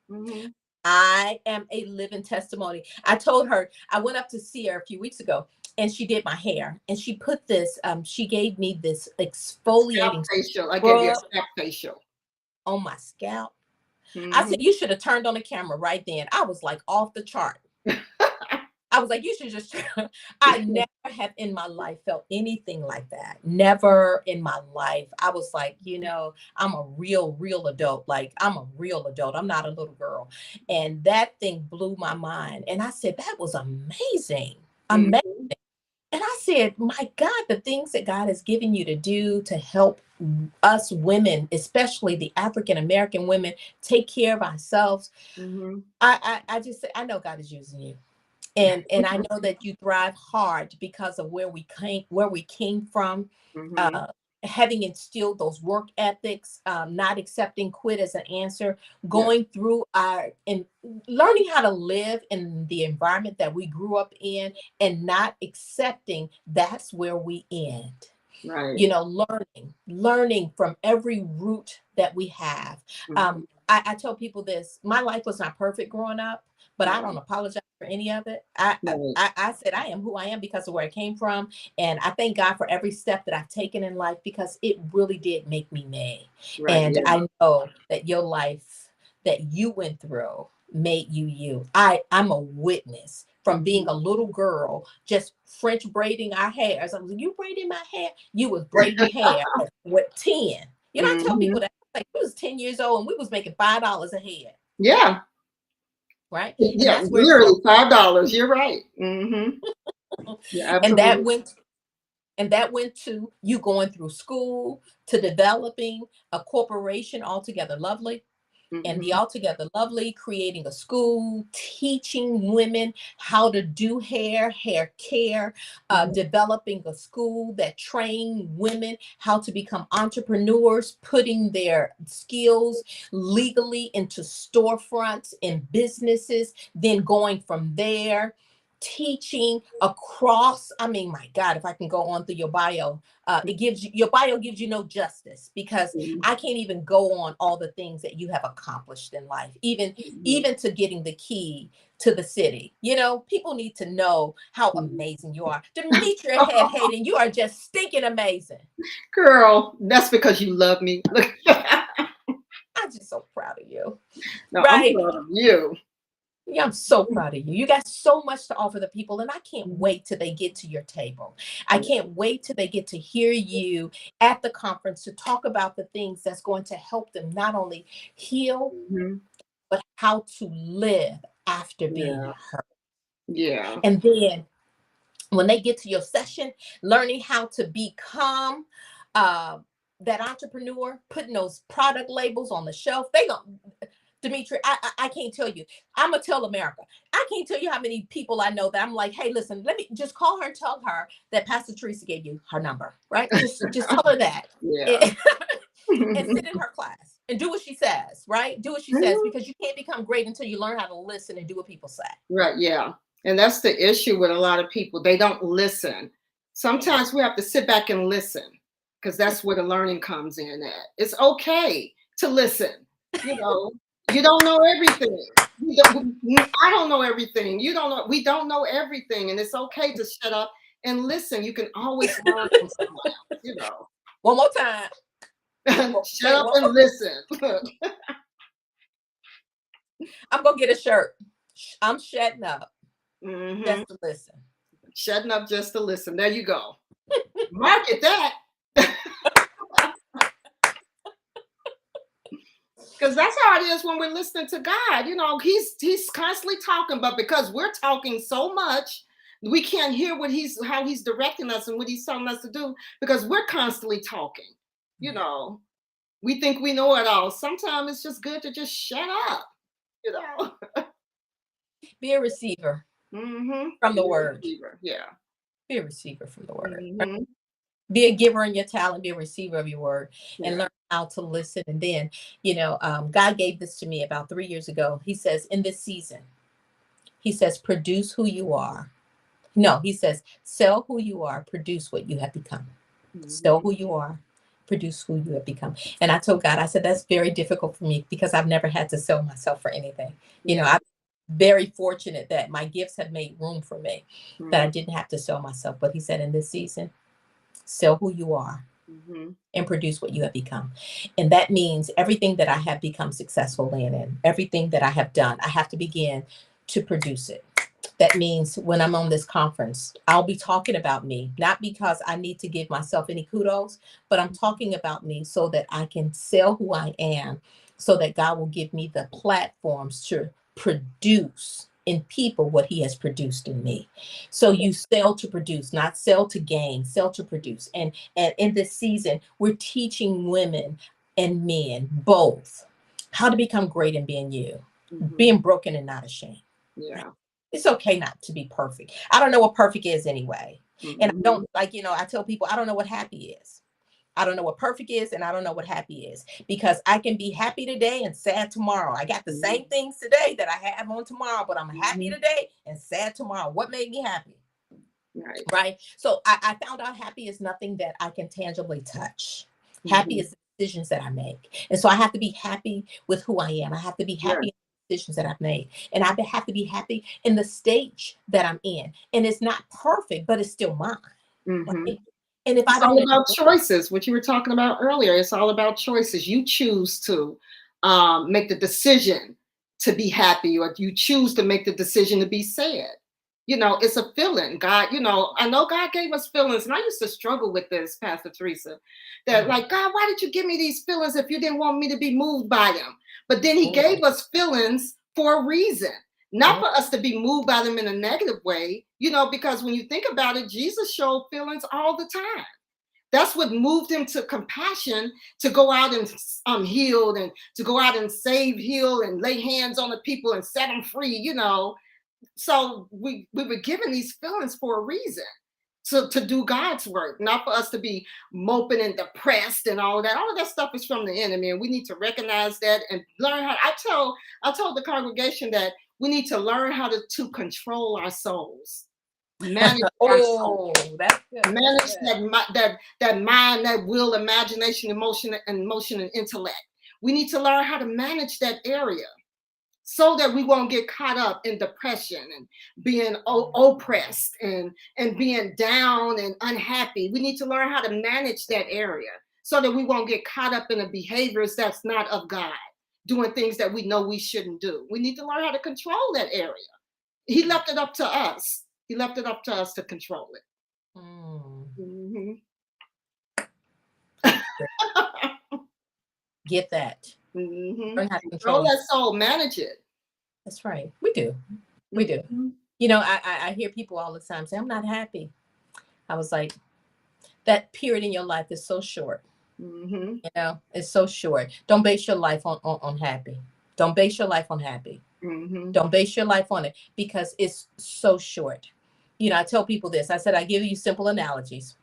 Hmm. I am a living testimony. I told her, I went up to see her a few weeks ago and she did my hair and she put this, she gave me this Scalp exfoliating facial. I gave you a scrub scalp facial. on my scalp. I said, Hmm. you should have turned on the camera right then. I was like off the chart. I was like, you should just, I never have in my life felt anything like that. Never in my life. I was like, I'm a real adult. Like, I'm a real adult. I'm not a little girl. And that thing blew my mind. And I said, that was amazing. Amazing. Hmm. And I said, my God, the things that God has given you to do to help us women, especially the African American women, take care of ourselves. Hmm. I just say, I know God is using you. And I know that you thrive hard because of where we came from, Hmm. uh, having instilled those work ethics, not accepting quit as an answer, Yeah. going through our and learning how to live in the environment that we grew up in, and not accepting that's where we end. Right. Learning from every root that we have. Hmm. I tell people this: my life was not perfect growing up, but I don't Right. apologize for any of it. I, I Right. I I said I am who I am because of where I came from, and I thank God for every step that I've taken in life because it really did make me me. Right. And Yeah. I know that your life that you went through made you you. I'm a witness from being Hmm. a little girl, just French braiding our hair. I was like, you braiding my hair? You was braiding hair at what 10? I tell Hmm. people that like we was 10 years old and we was making $5 a head, Yeah. right? And Yeah. that's where it Literally started. $5. You're right. Hmm. Yeah. And that Absolutely. went And that went to you going through school, to developing a corporation altogether lovely, and the Hmm. Altogether Lovely, creating a school, teaching women how to do hair care, Hmm. developing a school that train women how to become entrepreneurs, putting their skills legally into storefronts and businesses, then going from there. Teaching across, I mean, my God, if I can go on through your bio, your bio gives you no justice because I can't even go on all the things that you have accomplished in life, even Hmm. even to getting the key to the city. People need to know how Hmm. amazing you are. Demetria Head Hayden, you are just stinking amazing. Girl, that's because you love me. Look, I'm just so proud of you. no, I'm Right? proud of you. Yeah, I'm so proud of you. You got so much to offer the people, and I can't Mhm. wait till they get to your table. I can't wait till they get to hear you at the conference to talk about the things that's going to help them not only heal, Mhm. but how to live after being Yeah, hurt. yeah. And then when they get to your session, learning how to become uh, that entrepreneur, putting those product labels on the shelf. They go, Dimitri, I can't tell you. I'm gonna tell America. I can't tell you how many people I know that I'm like, hey, listen, let me just call her and tell her that Pastor Theresa gave you her number, right? Just tell her that. Yeah. And, and sit in her class and do what she says, right? Do what she says Mhm. because you can't become great until you learn how to listen and do what people say. Right, yeah. And that's the issue with a lot of people. They don't listen. Sometimes we have to sit back and listen because that's where the learning comes in at. It's okay to listen. You know, you don't know everything. I don't know everything. You don't know. We don't know everything. And it's okay to shut up and listen. You can always learn from someone else, One more time. Shut Say it up one and more. listen. I'm gonna get a shirt. I'm shutting up Hmm. just to listen. Shutting up just to listen. There you go. Market that. Because that's how it is when we're listening to God. He's constantly talking, but because we're talking so much, we can't hear how he's directing us and what he's telling us to do because we're constantly talking. You know, we think we know it all. Sometimes it's just good to just shut up. You know. Be a receiver Mm-hmm. from the word. Yeah. Be a receiver from the word. Mm-hmm. Be a giver in your talent. Be a receiver of your word, and Yeah. learn how to listen. And then, God gave this to me about 3 years ago. He says, in this season, He says, produce who you are. No, he says, sell who you are, produce what you have become. Sell who you are, produce who you have become. And I told God, I said, that's very difficult for me because I've never had to sell myself for anything. You know, I'm very fortunate that my gifts have made room for me, that I didn't have to sell myself. But he said, in this season, sell who you are and produce what you have become. And that means everything that I have become successful in, everything that I have done, I have to begin to produce it. That means when I'm on this conference, I'll be talking about me, not because I need to give myself any kudos, but I'm talking about me so that I can sell who I am, so that God will give me the platforms to produce in people what he has produced in me. So you sell to produce, not sell to gain, sell to produce. And in this season, we're teaching women and men both how to become great in being you, being broken and not ashamed. Yeah. It's okay not to be perfect. I don't know what perfect is anyway. And I don't, like, I tell people, I don't know what happy is. I don't know what perfect is, and I don't know what happy is, because I can be happy today and sad tomorrow. I got the same things today that I have on tomorrow, but I'm happy today and sad tomorrow. What made me happy? Right. So I found out happy is nothing that I can tangibly touch. Happy is the decisions that I make. And so I have to be happy with who I am. I have to be happy in the decisions that I've made. And I have to be happy in the stage that I'm in. And it's not perfect, but it's still mine. Right? And if It's I don't all about choices, what you were talking about earlier. It's all about choices. You choose to make the decision to be happy, or you choose to make the decision to be sad. It's a feeling. God, I know God gave us feelings, and I used to struggle with this, Pastor Theresa, that like, God, why did you give me these feelings if you didn't want me to be moved by them? But then he gave us feelings for a reason. Not for us to be moved by them in a negative way, because when you think about it, Jesus showed feelings all the time. That's what moved him to compassion, to go out and heal, and to go out and save, heal, and lay hands on the people and set them free, So we were given these feelings for a reason. To do God's work, not for us to be moping and depressed and all of that. All of that stuff is from the enemy, and we need to recognize that and learn how. I told the congregation that we need to learn how to control our souls, manage our soul, that's good. manage that mind, that will, imagination, emotion, and intellect. We need to learn how to manage that area, so that we won't get caught up in depression and being oppressed and being down and unhappy. We need to learn how to manage that area so that we won't get caught up in the behaviors that's not of God, doing things that we know we shouldn't do. We need to learn how to control that area. He left it up to us. He left it up to us to control it. Get that. Learn how to control that soul, manage it. That's right. We do. We do. I hear people all the time say, I'm not happy. I was like, that period in your life is so short. It's so short. Don't base your life on happy. Don't base your life on happy. Don't base your life on it, because it's so short. I tell people this. I said, I give you simple analogies.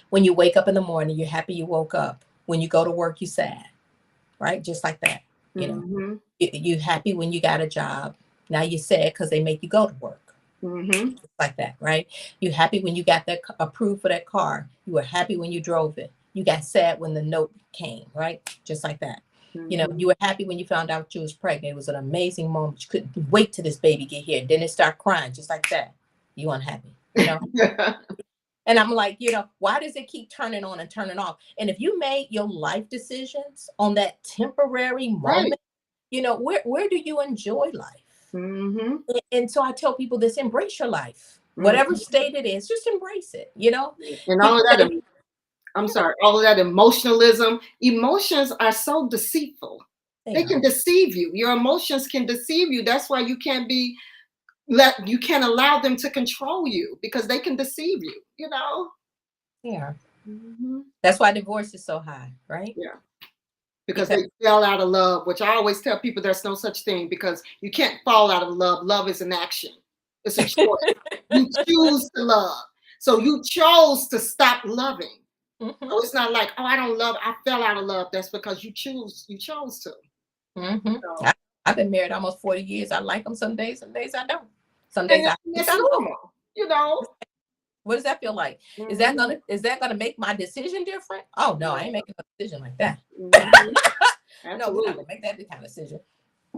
When you wake up in the morning, you're happy you woke up. When you go to work, you're sad. Right? Just like that. You're happy when you got a job. Now you're sad because they make you go to work. Just like that, right? You're happy when you got that approved for that car. You were happy when you drove it. You got sad when the note came, right? Just like that. You were happy when you found out you was pregnant. It was an amazing moment. You couldn't wait till this baby get here. Then it start crying, just like that. You unhappy, And I'm like, why does it keep turning on and turning off? And if you made your life decisions on that temporary moment, where do you enjoy life? And so I tell people this: embrace your life, whatever state it is, just embrace it. And all of that. All of that emotionalism. Emotions are so deceitful. They can deceive you. Your emotions can deceive you. That's why you can't allow them to control you, because they can deceive you. Yeah. That's why divorce is so high, right? Yeah. Because they fell out of love, which I always tell people there's no such thing, because you can't fall out of love. Love is an action. It's a choice. You choose to love. So you chose to stop loving. So it's not like, I don't love, I fell out of love. That's because you chose to. So. I've been married almost 40 years. I like them some days I don't. Some And days I think it's I love 'em. normal, you know. What does that feel like? Is that gonna make my decision different? Oh no, I ain't making a decision like that. Mhm. No, we're not Absolutely. gonna make that kind of decision.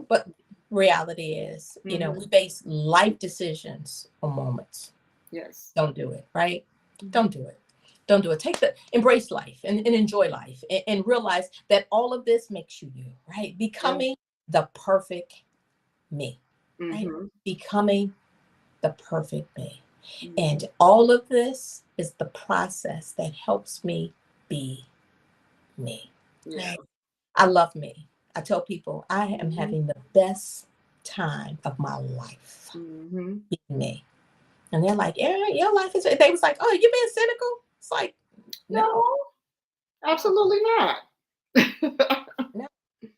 But reality is, Mhm. we base life decisions on moments. Yes. Don't do it, right? Mhm. Don't do it. Don't do it. Embrace life and enjoy life and realize that all of this makes you you, right? Yeah. Becoming the perfect me, right? Mhm. Becoming the perfect me. Mhm. And all of this is the process that helps me be me. Yeah. Right? I love me. I tell people I am Mhm. having the best time of my life Mhm. being me. And they're like, yeah, your life is, they was like, oh, you being cynical? It's like, no, No, no, absolutely not. no.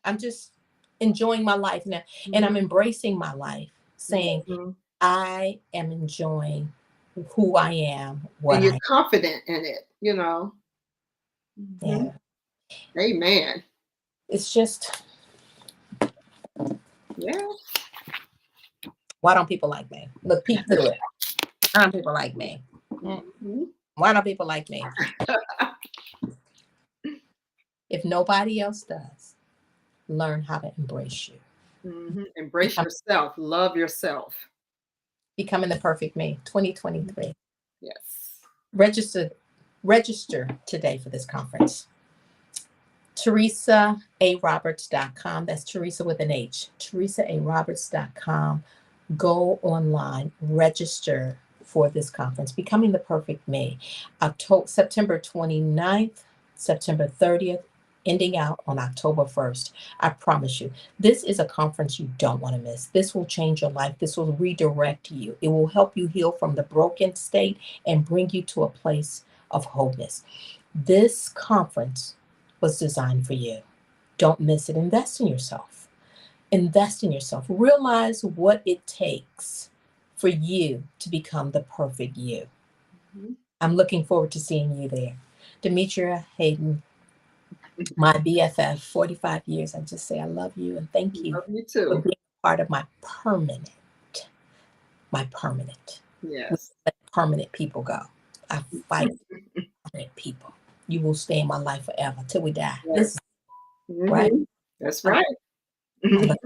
I'm just enjoying my life now. And I'm Mhm. embracing my life, saying, Mhm. I am enjoying who I am, And what you're I confident in it, you know. Mhm. am. Amen. It's just, Yeah. why don't people like me? Look, peek through it. Why don't people like me? Mm, Mhm. why don't people like me? If nobody else does, learn how to embrace you. Mhm. Embrace Become, yourself. Love yourself. becoming the perfect me. 2023. Yes. Register, register today for this conference. TheresaARoberts.com. That's Theresa with an H. TheresaARoberts.com. Go online, register for this conference, Becoming the Perfect Me. October, September 29th, September 30th, ending out on October 1st. I promise you, this is a conference you don't want to miss. This will change your life. This will redirect you. It will help you heal from the broken state and bring you to a place of wholeness. This conference was designed for you. Don't miss it. Invest in yourself. Invest in yourself. Realize what it takes for you to become the perfect you. Mhm. I'm looking forward to seeing you there. Demetria Hayden, my BFF, 45 years. I just say I love you and thank you Love you for too. being part of my permanent. We Yes. let permanent people go. I fight permanent people. You will stay in my life forever till we die. This Yes. is right. Mhm. That's I, right. I love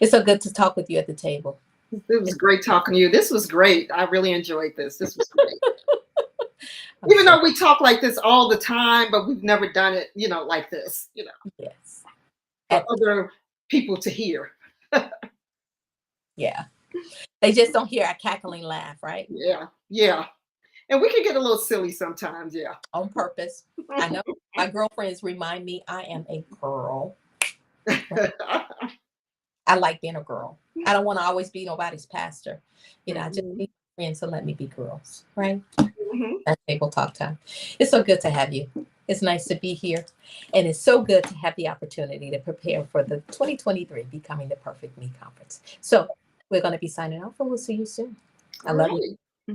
It's so good to talk with you at the table. It was It's, great talking to you. This was great. I really enjoyed this. This was great. I'm Even so though we talk like this all the time, but we've never done it, like this, yes. for At, other people to hear. yeah. They just don't hear our cackling laugh, right? Yeah. Yeah. And we can get a little silly sometimes. Yeah. On purpose. I know my girlfriends remind me I am a girl. I like being a girl. I don't want to always be nobody's pastor. I just Mhm. need friends to let me be girls, right? Mhm. That's table talk time. It's so good to have you. It's nice to be here. And it's so good to have the opportunity to prepare for the 2023 Becoming the Perfect Me conference. So we're going to be signing off and we'll see you soon. I All love you. right.